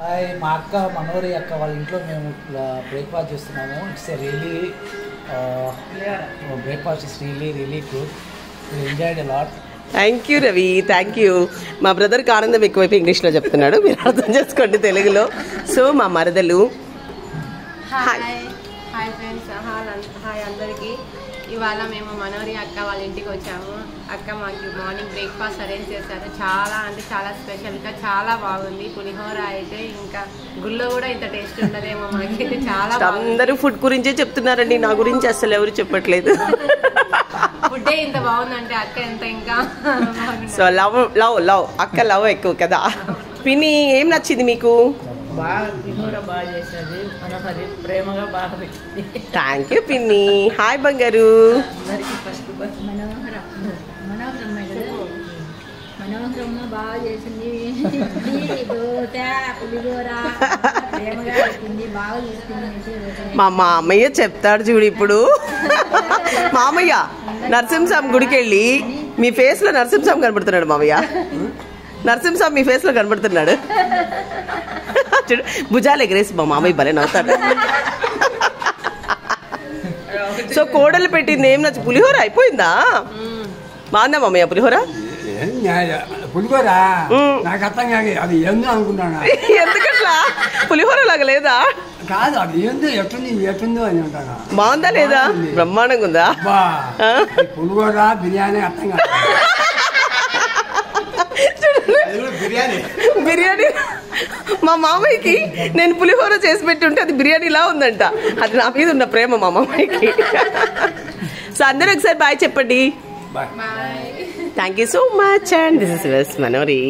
Hi, మా అక్క మనోరి అక్క వాళ్ళ ఇంట్లో మేము బ్రేక్ఫాస్ట్ చేస్తున్నాము. It's a really breakfast is really good. We enjoyed a lot. Thank you Ravi, thank you. మా బ్రదర్కి ఆనందం ఎక్కువైపు ఇంగ్లీష్లో చెప్తున్నాడు, మీరు అర్థం చేసుకోండి తెలుగులో. సో మా మరదలు. హాయ్ ఫ్రెండ్స్, హాయ్ అందరికీ. ఇవాళ మేము మనోరి అక్క వాళ్ళ ఇంటికి వచ్చాము. అక్క మాకు మార్నింగ్ బ్రేక్ఫాస్ట్ అరేంజ్ చేశారు. చాలా అంటే చాలా స్పెషల్గా చాలా బాగుంది. పులిహోర అయితే ఇంకా గుళ్ళో కూడా ఇంత టేస్ట్ ఉండదేమో, మాకైతే చాలా. అందరూ ఫుడ్ గురించే చెప్తున్నారండి, నా గురించి అసలు ఎవరు చెప్పట్లేదు. ఫుడ్డే ఇంత బాగుందంటే అక్క ఎంత ఇంకా. సో లవ్ లవ్ లవ్ అక్క లవ్ ఎక్కువ కదా. పిన్ని ఏం నచ్చింది మీకు? బాగా పులిహోర బాగా చేసేది, మనోహరి ప్రేమగా బాగా పెట్టింది. థ్యాంక్ యూ పిన్ని. హాయ్ బంగారు. అందరికి ఫస్ట్ మనోహరమ్మ బాగా చేసింది. దోశ పులిహోర ప్రేమగా పెట్టింది, బాగా చూసుకుంది. మా మామయ్య చెప్తాడు చూడు ఇప్పుడు. మామయ్య నరసింహస్వామి గుడికి వెళ్ళి మీ ఫేస్ లో నరసింహస్వామి కనబడుతున్నాడు. మామయ్య నరసింహస్వామి మీ ఫేస్ లో కనబడుతున్నాడు చూడు. భుజాలు ఎగరేసి మా మామయ్య భలే నవ్వుతాడు. సో కోడలు పెట్టింది ఏం నచ్చి? పులిహోర అయిపోయిందా? బాగుందా మామయ్య పులిహోర? పులిహోర నాకు అర్థం కాదు, అది ఏందో అనుకున్నాను. ఎందుకట్లా? పులిహోర లాగా లేదా? కాదు, అది ఏందో ఎట్టుందో అని అంటాను. బాగుందా లేదా? బ్రహ్మాండంగా ఉందా? పులిహోర బిర్యానీ అర్థం కాదు. బిర్యానీ మా మామయ్యకి నేను పులిహోర చేసి పెట్టి ఉంటే అది బిర్యానీలా ఉందంట. అది నా మీద ఉన్న ప్రేమ మా మామయ్యకి. సో అందరూ ఒకసారి బాయ్ చెప్పండి. Bye. Thank you so much and this is Manori.